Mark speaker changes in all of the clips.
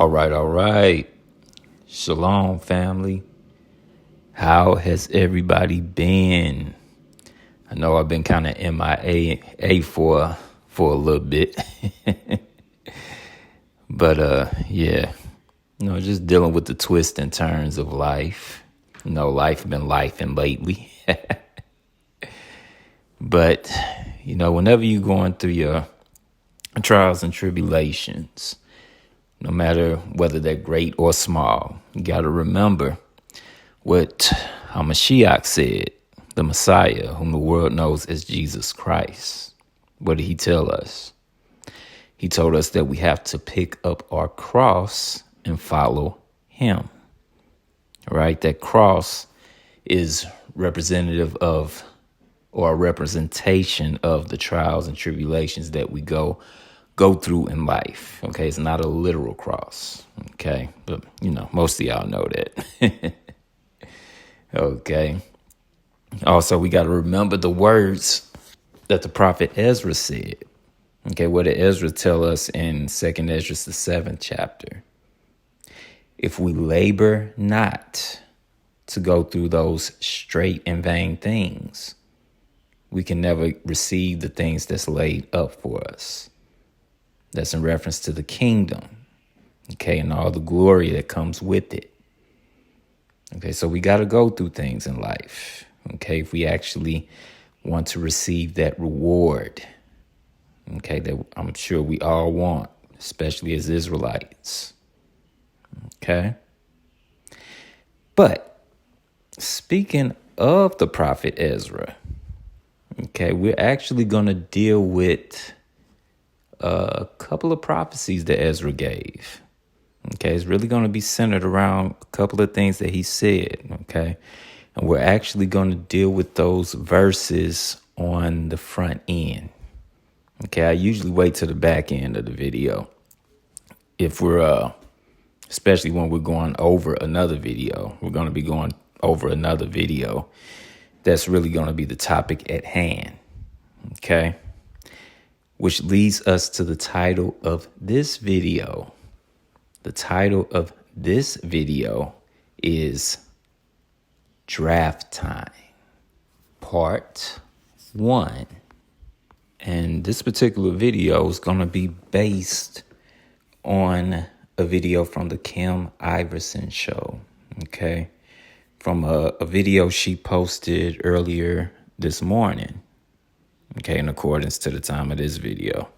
Speaker 1: All right. Shalom, family. How has everybody been? I know I've been kind of MIA for a little bit. But yeah, just dealing with the twists and turns of life. Life been lifing lately. But, whenever you're going through your trials and tribulations, no matter whether they're great or small, you got to remember what Hamashiach said, the Messiah, whom the world knows as Jesus Christ. What did he tell us? He told us that we have to pick up our cross and follow him. Right? That cross is representative of, or a representation of, the trials and tribulations that we go through in life. Okay, it's not a literal cross. Okay, but most of y'all know that. Okay. Also, we got to remember the words that the prophet Ezra said. Okay, what did Ezra tell us in 2nd Ezra, the 7th chapter? If we labor not to go through those straight and vain things, we can never receive the things that's laid up for us. That's in reference to the kingdom, okay, and all the glory that comes with it. Okay, so we got to go through things in life, okay, if we actually want to receive that reward, okay, that I'm sure we all want, especially as Israelites, okay? But speaking of the prophet Ezra, okay, we're actually going to deal with a couple of prophecies that Ezra gave. Okay, it's really going to be centered around a couple of things that he said. Okay, and we're actually going to deal with those verses on the front end. Okay, I usually wait to the back end of the video if we're, especially when we're going over another video. We're going to be going over another video that's really going to be the topic at hand. Okay. Which leads us to the title of this video. The title of this video is Draft Time, Part 1. And this particular video is going to be based on a video from the Kim Iverson show, okay? From a video she posted earlier this morning. Okay, in accordance to the time of this video.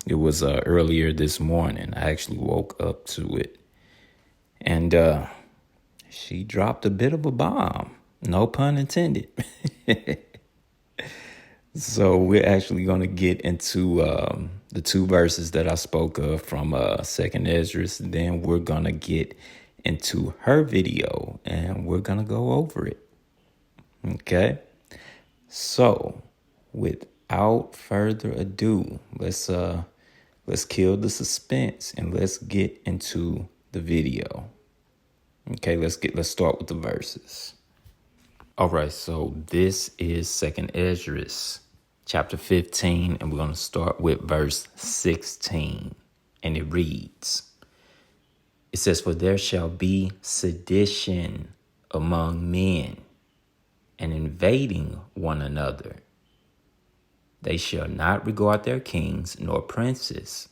Speaker 1: It was earlier this morning. I actually woke up to it. And she dropped a bit of a bomb. No pun intended. So we're actually going to get into the two verses that I spoke of from 2nd Ezra. Then we're going to get into her video and we're going to go over it. Okay? So without further ado, let's kill the suspense and let's get into the video. Okay, let's start with the verses. All right, so this is 2nd Ezra, chapter 15, and we're going to start with verse 16. And it reads, it says, "For there shall be sedition among men, and invading one another. They shall not regard their kings nor princes,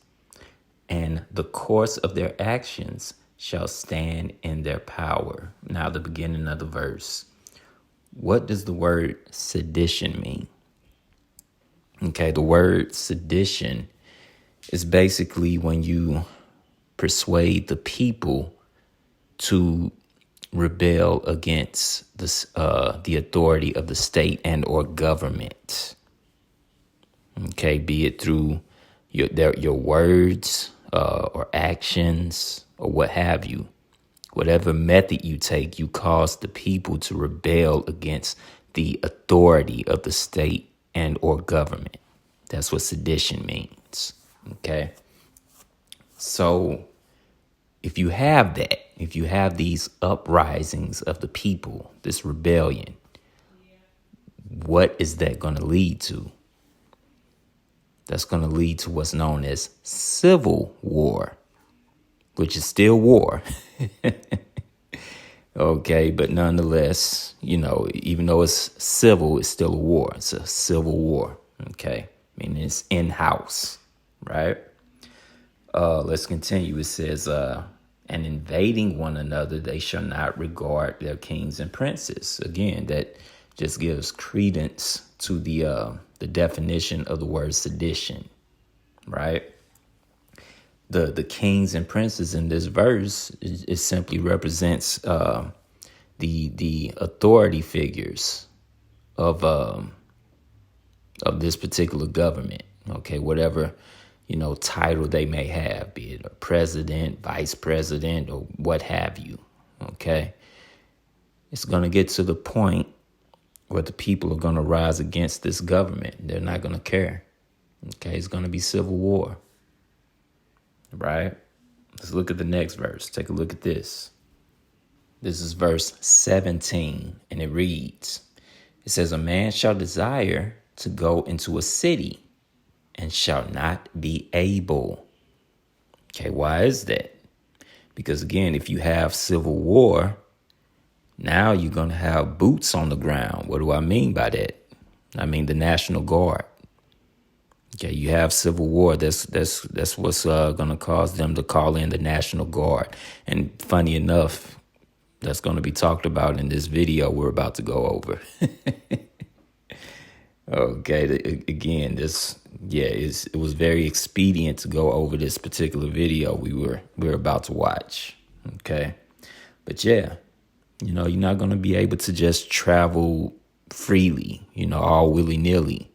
Speaker 1: and the course of their actions shall stand in their power." Now, the beginning of the verse. What does the word sedition mean? Okay, the word sedition is basically when you persuade the people to rebel against the authority of the state and or government. Okay, be it through your words or actions or what have you. Whatever method you take, you cause the people to rebel against the authority of the state and or government. That's what sedition means. Okay. So if you have that, if you have these uprisings of the people, this rebellion, what is that going to lead to? That's going to lead to what's known as civil war. which is still war. Okay, but nonetheless, even though it's civil, it's still a war. It's a civil war. Okay, I mean, it's in-house, right? Let's continue. It says, and invading one another, they shall not regard their kings and princes. Again, that just gives credence to the definition of the word sedition, right? The kings and princes in this verse it simply represents the authority figures of this particular government. Okay, whatever title they may have, be it a president, vice president, or what have you. Okay, it's gonna get to the point where the people are gonna rise against this government. They're not gonna care. Okay, it's gonna be civil war. Right? Let's look at the next verse. Take a look at this. This is verse 17, and it reads, it says, a man shall desire to go into a city and shall not be able. Okay, why is that? Because again, if you have civil war, now you're going to have boots on the ground. What do I mean by that? I mean the National Guard. Okay, you have civil war. That's what's going to cause them to call in the National Guard. And funny enough, that's going to be talked about in this video we're about to go over. Okay, again, it was very expedient to go over this particular video we're about to watch. Okay, but yeah, you're not going to be able to just travel freely, all willy-nilly.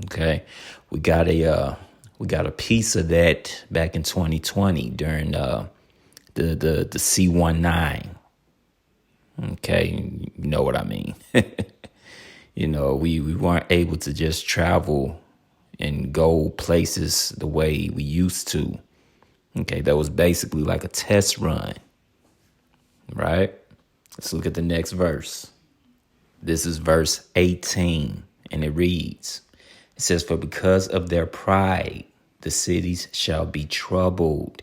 Speaker 1: Okay, we got a piece of that back in 2020 during the C-19. Okay, you know what I mean. We weren't able to just travel and go places the way we used to. Okay, that was basically like a test run, right? Let's look at the next verse. This is verse 18, and it reads, it says, for because of their pride, the cities shall be troubled.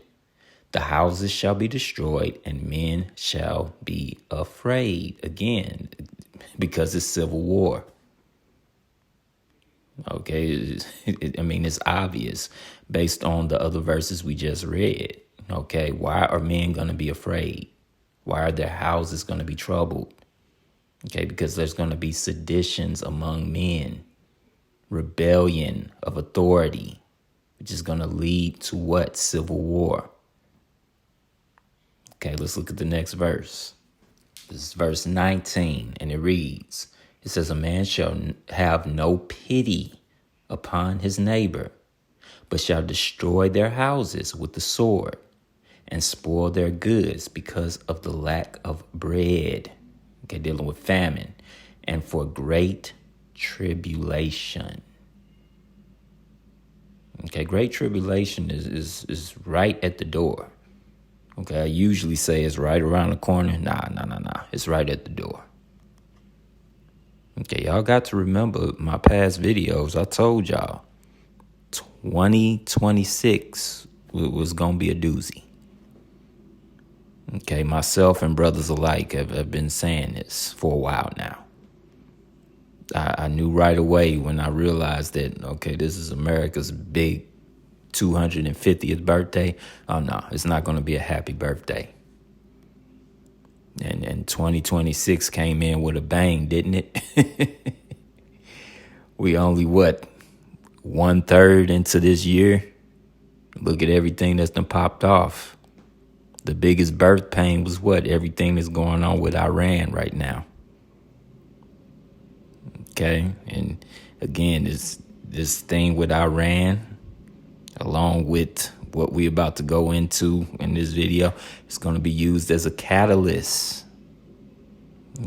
Speaker 1: The houses shall be destroyed, and men shall be afraid. Again, because it's civil war. Okay, it's obvious based on the other verses we just read. Okay, why are men going to be afraid? Why are their houses going to be troubled? Okay, because there's going to be seditions among men. Rebellion of authority, which is going to lead to what? Civil war. Okay, let's look at the next verse. This is verse 19, and it reads, it says, a man shall have no pity upon his neighbor, but shall destroy their houses with the sword and spoil their goods because of the lack of bread. Okay, dealing with famine and for great tribulation. Okay, great tribulation is right at the door. Okay, I usually say it's right around the corner. Nah. It's right at the door. Okay, y'all got to remember my past videos. I told y'all 2026 was going to be a doozy. Okay, myself and brothers alike have been saying this for a while now. I knew right away when I realized that, okay, this is America's big 250th birthday. Oh, no, it's not going to be a happy birthday. And 2026 came in with a bang, didn't it? We only, 1/3 into this year? Look at everything that's done popped off. The biggest birth pain was everything that's going on with Iran right now. Okay, and again, this thing with Iran, along with what we're about to go into in this video, is going to be used as a catalyst,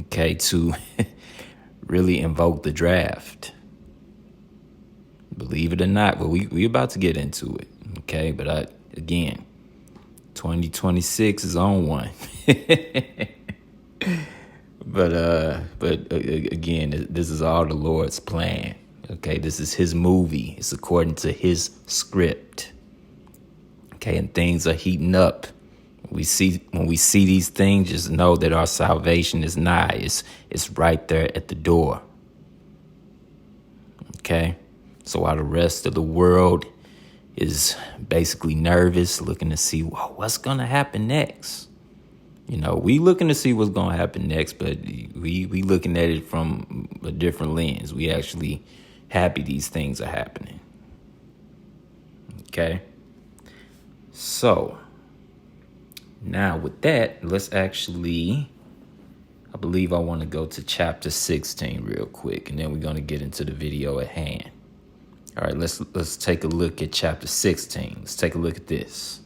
Speaker 1: okay, to really invoke the draft. Believe it or not, but we about to get into it, okay? But again, 2026 is on one. But again, this is all the Lord's plan. Okay, this is his movie. It's according to his script. Okay, and things are heating up When we see these things, just know that our salvation is nigh. It's right there at the door. Okay? So while the rest of the world is basically nervous, looking to see what's going to happen next. We looking to see what's going to happen next, but we looking at it from a different lens. We actually happy these things are happening. Okay? So, now with that, let's actually, I believe I want to go to chapter 16 real quick, and then we're going to get into the video at hand. All right, let's take a look at chapter 16. Let's take a look at this.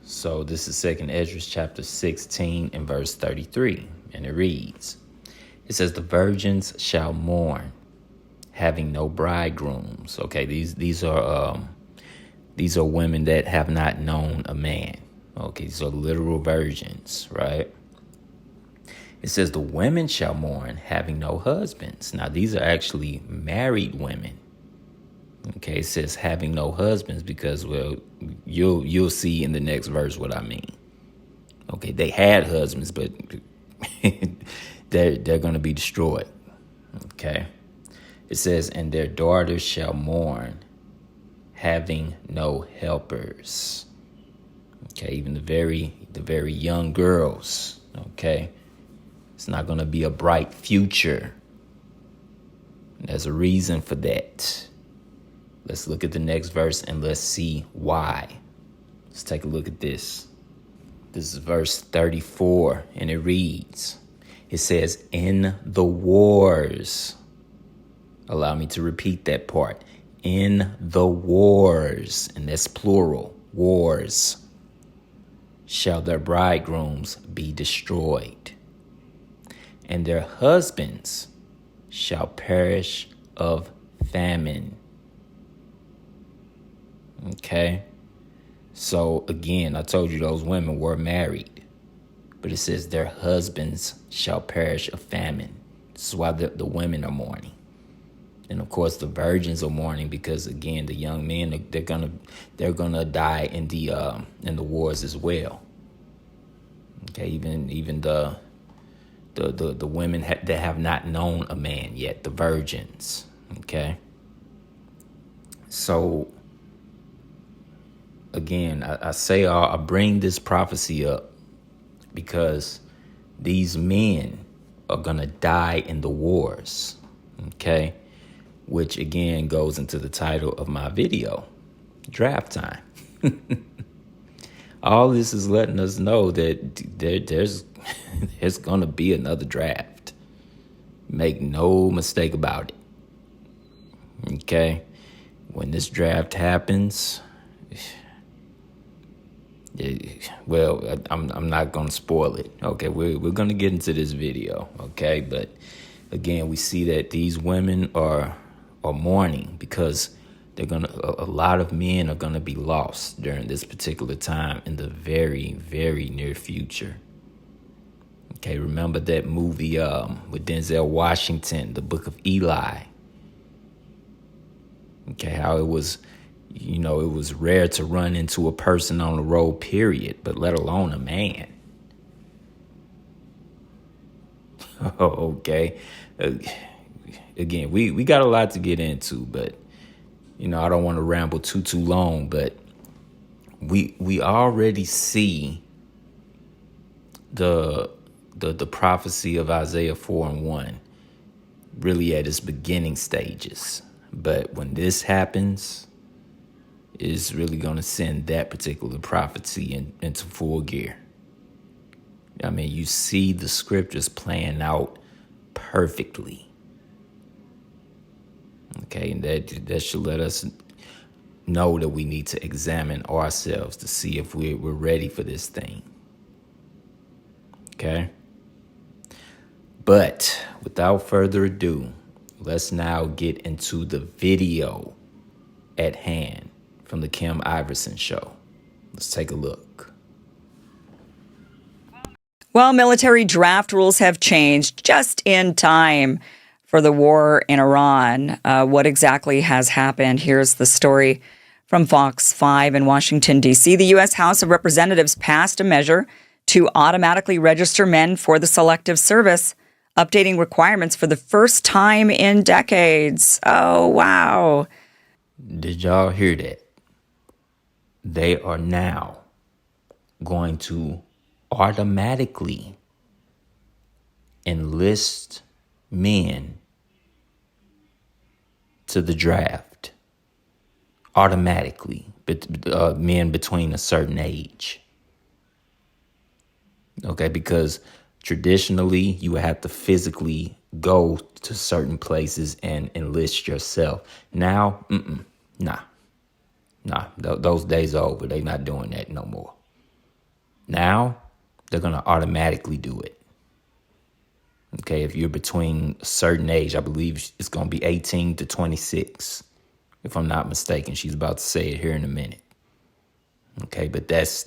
Speaker 1: So this is 2nd Esdras chapter 16 and verse 33, and it reads, it says, the virgins shall mourn, having no bridegrooms. Okay, these are women that have not known a man. Okay, these are literal virgins, right? It says the women shall mourn, having no husbands. Now these are actually married women. Okay, it says having no husbands because, well, you'll see in the next verse what I mean. Okay, they had husbands, but they're going to be destroyed. Okay, it says, and their daughters shall mourn, having no helpers. Okay, even the very young girls. Okay, it's not going to be a bright future. There's a reason for that. Let's look at the next verse and let's see why. Let's take a look at this. This is verse 34, and it reads, it says, in the wars. Allow me to repeat that part. In the wars, and that's plural, wars, shall their bridegrooms be destroyed, and their husbands shall perish of famine. Okay, so again, I told you those women were married, but it says their husbands shall perish of famine. This is why the women are mourning, and of course the virgins are mourning because again the young men they're gonna die in the wars as well. Okay, even the women that have not known a man yet, the virgins. Okay, so. Again, I bring this prophecy up because these men are going to die in the wars, okay? Which, again, goes into the title of my video, Draft Time. All this is letting us know that there's going to be another draft. Make no mistake about it, okay? When this draft happens... well, I'm not going to spoil it. Okay, we're going to get into this video, okay? But again, we see that these women are mourning because a lot of men are going to be lost during this particular time in the very, very near future. Okay, remember that movie with Denzel Washington, The Book of Eli? Okay, how it was... it was rare to run into a person on the road, period, but let alone a man. Okay. Again, we got a lot to get into, but, I don't want to ramble too long, but we already see the prophecy of Isaiah 4:1 really at its beginning stages. But when this happens... is really going to send that particular prophecy into full gear. I mean, you see the scriptures playing out perfectly. Okay, and that should let us know that we need to examine ourselves to see if we're ready for this thing. Okay? But without further ado, let's now get into the video at hand from the Kim Iverson show. Let's take a look.
Speaker 2: Well, military draft rules have changed just in time for the war in Iran. What exactly has happened? Here's the story From Fox 5 in Washington, D.C., the U.S. House of Representatives passed a measure to automatically register men for the Selective Service, updating requirements for the first time in decades. Oh, wow.
Speaker 1: Did y'all hear that? They are now going to automatically enlist men to the draft. Automatically, men between a certain age. Okay, because traditionally you have to physically go to certain places and enlist yourself. Now, nah. Those days are over. They're not doing that no more. Now, they're going to automatically do it. Okay, if you're between a certain age, I believe it's going to be 18 to 26. If I'm not mistaken, she's about to say it here in a minute. Okay, but that's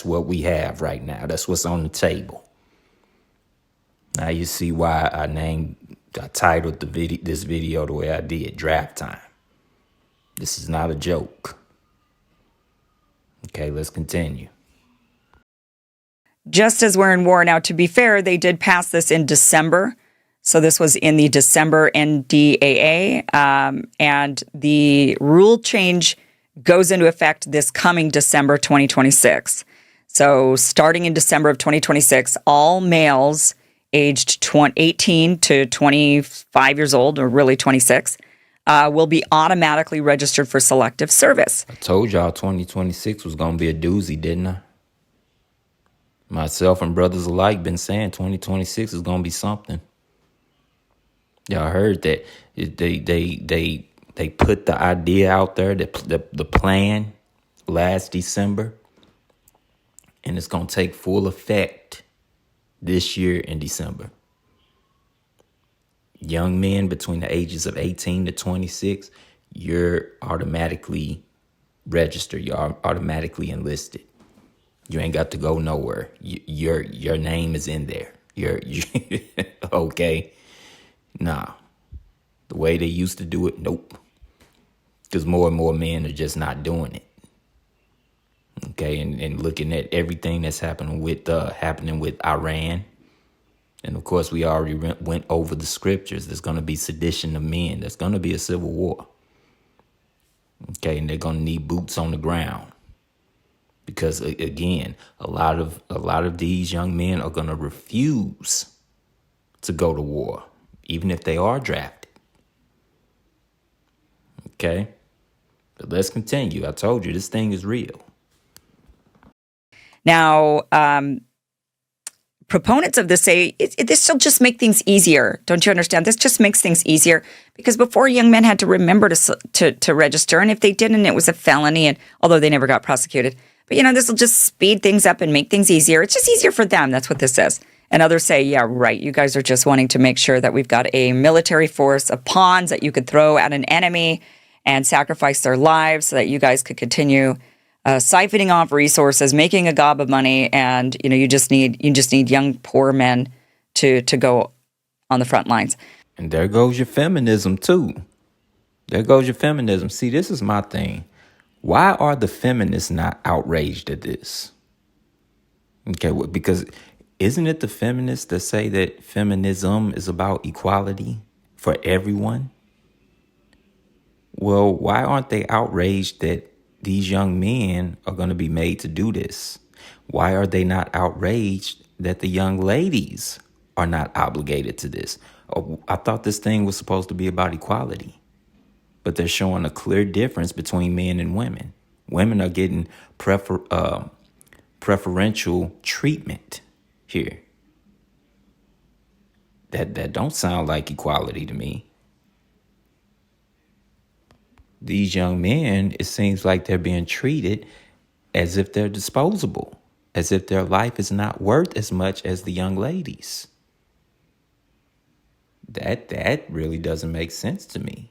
Speaker 1: what we have right now. That's what's on the table. Now you see why I titled this video the way I did, Draft Time. This is not a joke. Okay, let's continue.
Speaker 2: Just as we're in war now, to be fair, they did pass this in December. So this was in the December NDAA, and the rule change goes into effect this coming December 2026. So starting in December of 2026, all males aged 18 to 25 years old, or really 26, will be automatically registered for Selective Service.
Speaker 1: I told y'all 2026 was going to be a doozy, didn't I? Myself and brothers alike been saying 2026 is going to be something. Y'all heard that they put the idea out there, the plan last December, and it's going to take full effect this year in December. Young men between the ages of 18 to 26, you're automatically registered. You're automatically enlisted. You ain't got to go nowhere. Your name is in there. You're okay. Nah, the way they used to do it, nope. Because more and more men are just not doing it. Okay, and looking at everything that's happening with Iran, and of course we already went over the scriptures. There's going to be sedition of men. There's going to be a civil war. Okay, and they're going to need boots on the ground. Because again, a lot of these young men are going to refuse to go to war, even if they are drafted. Okay? But let's continue. I told you, this thing is real.
Speaker 2: Now, proponents of this say this will just make things easier. Don't you understand? This just makes things easier because before, young men had to remember to register, and if they didn't, it was a felony, and although they never got prosecuted. But, this will just speed things up and make things easier. It's just easier for them. That's what this is. And others say, yeah, right. You guys are just wanting to make sure that we've got a military force of pawns that you could throw at an enemy and sacrifice their lives so that you guys could continue siphoning off resources, making a gob of money. And, you just need young, poor men to go on the front lines.
Speaker 1: And there goes your feminism, too. There goes your feminism. See, this is my thing. Why are the feminists not outraged at this? Okay, because isn't it the feminists that say that feminism is about equality for everyone? Well, why aren't they outraged that these young men are going to be made to do this? Why are they not outraged that the young ladies are not obligated to this? Oh, I thought this thing was supposed to be about equality. But they're showing a clear difference between men and women. Women are getting preferential treatment here. That don't sound like equality to me. These young men, it seems like they're being treated as if they're disposable, as if their life is not worth as much as the young ladies. That really doesn't make sense to me.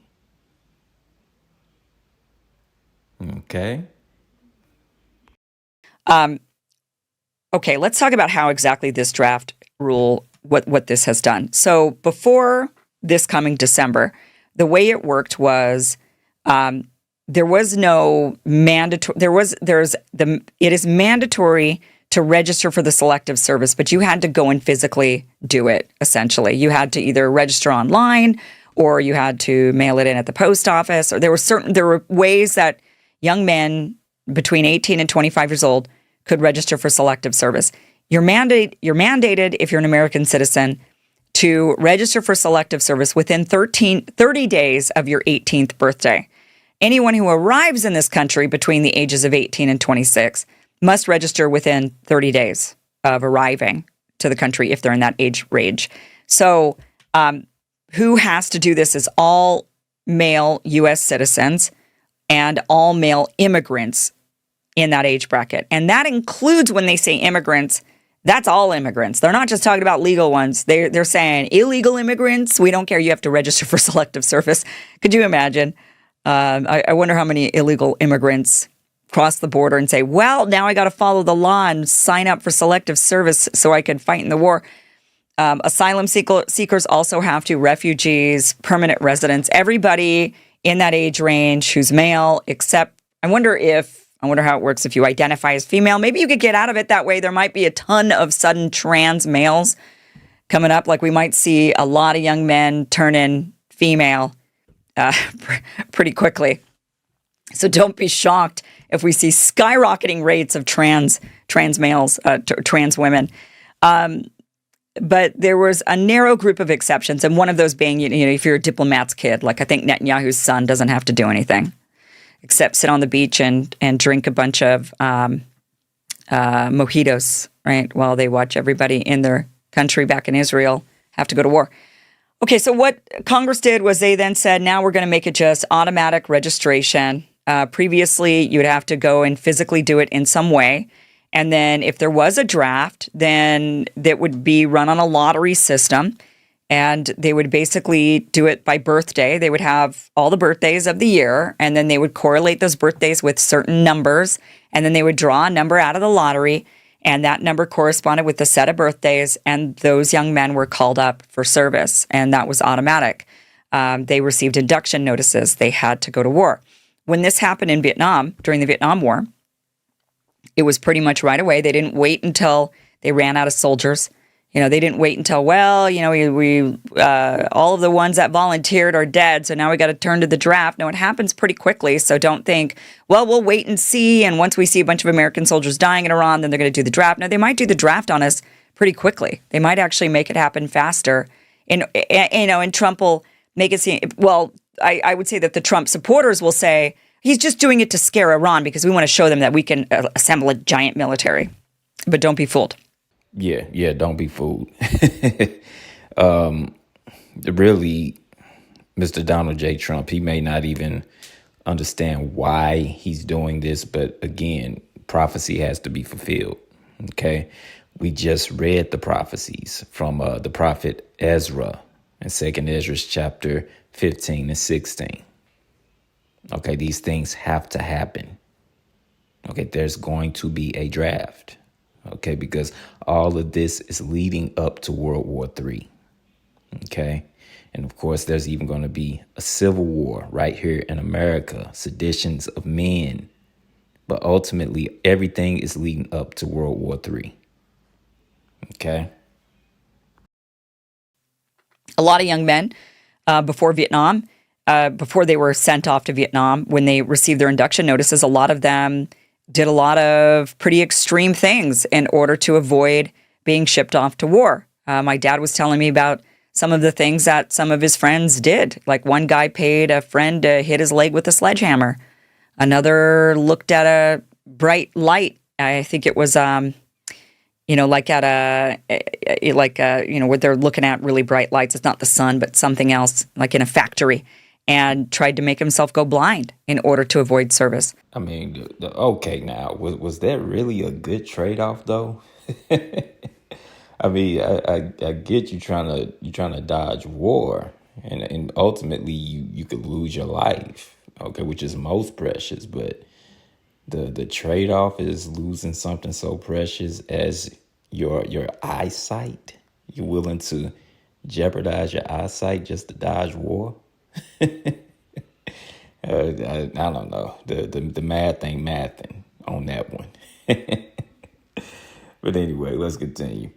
Speaker 1: Okay.
Speaker 2: Okay, let's talk about how exactly this draft rule, what this has done. So before this coming December, the way it worked was there was no mandatory. It is mandatory to register for the Selective Service, but you had to go and physically do it. Essentially, you had to either register online or you had to mail it in at the post office. Or there were ways that young men between 18 and 25 years old could register for Selective Service. You're mandated if you're an American citizen to register for Selective Service within 30 days of your 18th birthday. Anyone who arrives in this country between the ages of 18 and 26 must register within 30 days of arriving to the country if they're in that age range. So who has to do this is all male U.S. citizens and all male immigrants in that age bracket. And that includes, when they say immigrants, that's all immigrants. They're not just talking about legal ones. They're saying illegal immigrants, we don't care. You have to register for Selective Service. Could you imagine? I wonder how many illegal immigrants cross the border and say, well, now I got to follow the law and sign up for Selective Service so I can fight in the war. Asylum seekers also have to, refugees, permanent residents, everybody in that age range who's male, except I wonder how it works if you identify as female. Maybe you could get out of it that way. There might be a ton of sudden trans males coming up. Like we might see a lot of young men turn in female pretty quickly. So don't be shocked if we see skyrocketing rates of trans males, trans women. But there was a narrow group of exceptions, and one of those being, if you're a diplomat's kid, like I think Netanyahu's son doesn't have to do anything except sit on the beach and drink a bunch of mojitos, right, while they watch everybody in their country back in Israel have to go to war. Okay, so what Congress did was they then said, now we're going to make it just automatic registration. Previously, you would have to go and physically do it in some way. And then if there was a draft, then that would be run on a lottery system. And they would basically do it by birthday. They would have all the birthdays of the year, and then they would correlate those birthdays with certain numbers. And then they would draw a number out of the lottery, and that number corresponded with the set of birthdays. And those young men were called up for service, and that was automatic. They received induction notices. They had to go to war. When this happened in Vietnam, during the Vietnam War, it was pretty much right away. They didn't wait until they ran out of soldiers. They didn't wait until, we all of the ones that volunteered are dead, so now we got to turn to the draft. No, it happens pretty quickly, so don't think, well, we'll wait and see, and once we see a bunch of American soldiers dying in Iran, then they're going to do the draft. No, they might do the draft on us pretty quickly. They might actually make it happen faster. And Trump will make it seem, well, I would say that the Trump supporters will say, he's just doing it to scare Iran because we want to show them that we can assemble a giant military. But don't be fooled.
Speaker 1: Yeah, don't be fooled. Really, Mr. Donald J. Trump, he may not even understand why he's doing this, but again, prophecy has to be fulfilled, okay? We just read the prophecies from the prophet Ezra in 2nd Ezra chapter 15 and 16. Okay, these things have to happen. Okay, there's going to be a draft. Okay, because all of this is leading up to World War III. Okay, and of course, there's even going to be a civil war right here in America, seditions of men. But ultimately, everything is leading up to World War III. Okay.
Speaker 2: A lot of young men before Vietnam, before they were sent off to Vietnam, when they received their induction notices, a lot of them did a lot of pretty extreme things in order to avoid being shipped off to war. My dad was telling me about some of the things that some of his friends did. Like one guy paid a friend to hit his leg with a sledgehammer. Another looked at a bright light. I think it was, like at where they're looking at really bright lights. It's not the sun, but something else, like in a factory. And tried to make himself go blind in order to avoid service.
Speaker 1: I mean, okay, now, was that really a good trade-off, though? I mean, I get you trying to dodge war, and ultimately you could lose your life, okay, which is most precious. But the trade-off is losing something so precious as your eyesight. You're willing to jeopardize your eyesight just to dodge war? I don't know. The math ain't mathing on that one. But anyway, let's continue.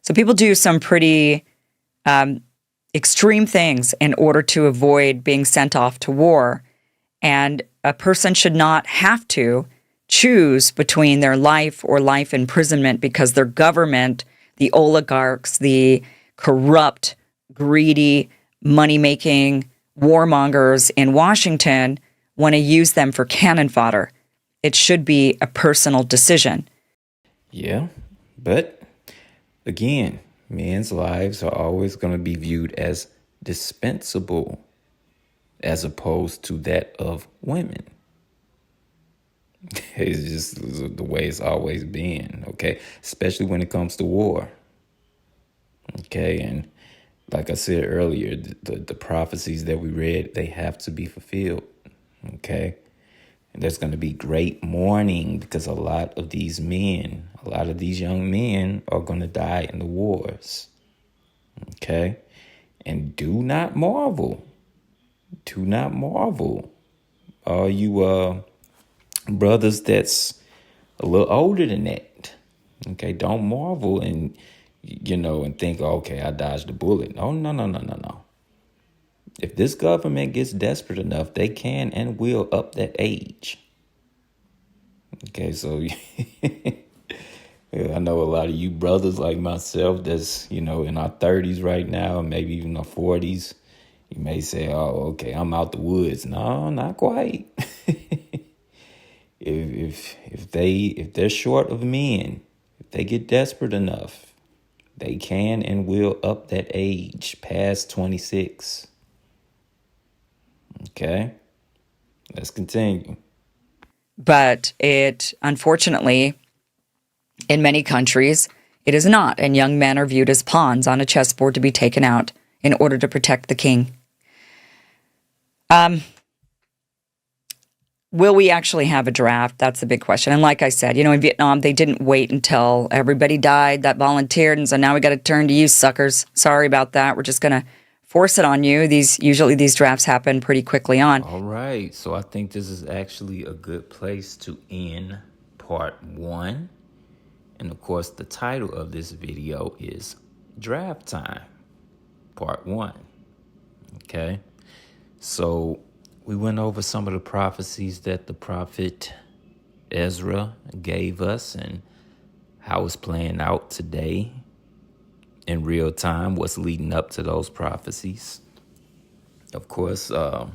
Speaker 2: So people do some pretty extreme things in order to avoid being sent off to war. And a person should not have to choose between their life or life imprisonment because their government, the oligarchs, the corrupt, greedy, money-making warmongers in Washington want to use them for cannon fodder. It should be a personal decision.
Speaker 1: Yeah, but again, men's lives are always going to be viewed as dispensable as opposed to that of women. It's just the way it's always been, okay? Especially when it comes to war. Okay, and like I said earlier, the prophecies that we read, they have to be fulfilled, okay? And there's going to be great mourning because a lot of these young men are going to die in the wars, okay? And do not marvel. All you brothers that's a little older than that, okay? Don't marvel and think, okay, I dodged a bullet. No. If this government gets desperate enough, they can and will up that age. Okay, so I know a lot of you brothers like myself that's, in our 30s right now, maybe even our 40s. You may say, oh, okay, I'm out the woods. No, not quite. If they're short of men, if they get desperate enough, they can and will up that age past 26. Okay, let's continue.
Speaker 2: But it, unfortunately, in many countries, it is not. And young men are viewed as pawns on a chessboard to be taken out in order to protect the king. Will we actually have a draft? That's the big question. And like I said, in Vietnam, they didn't wait until everybody died that volunteered. And so now we got to turn to you suckers. Sorry about that. We're just going to force it on you. Usually these drafts happen pretty quickly on.
Speaker 1: All right. So I think this is actually a good place to end part 1. And of course, the title of this video is Draft Time, part 1. Okay. So we went over some of the prophecies that the prophet Ezra gave us and how it's playing out today in real time, what's leading up to those prophecies. Of course, war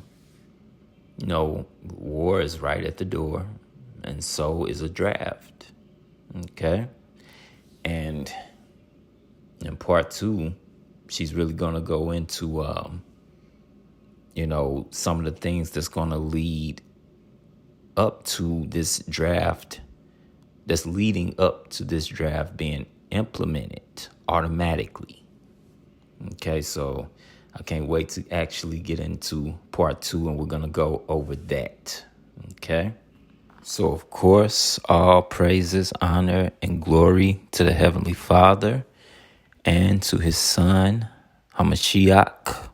Speaker 1: is right at the door, and so is a draft. Okay? And in part 2, she's really going to go into some of the things that's going to lead up to this draft, that's leading up to this draft being implemented automatically. Okay, so I can't wait to actually get into part 2, and we're going to go over that. Okay, so of course, all praises, honor, and glory to the Heavenly Father and to His Son, Hamashiach,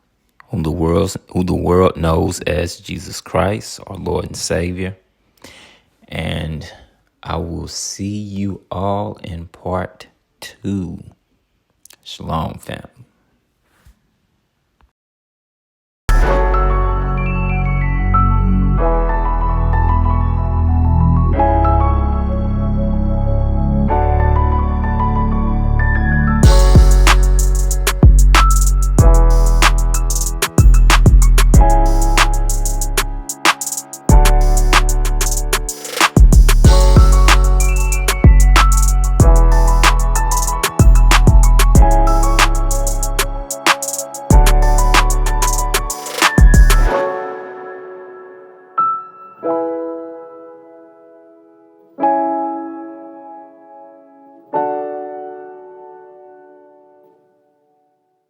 Speaker 1: who the world knows as Jesus Christ, our Lord and Savior. And I will see you all in part 2. Shalom, family.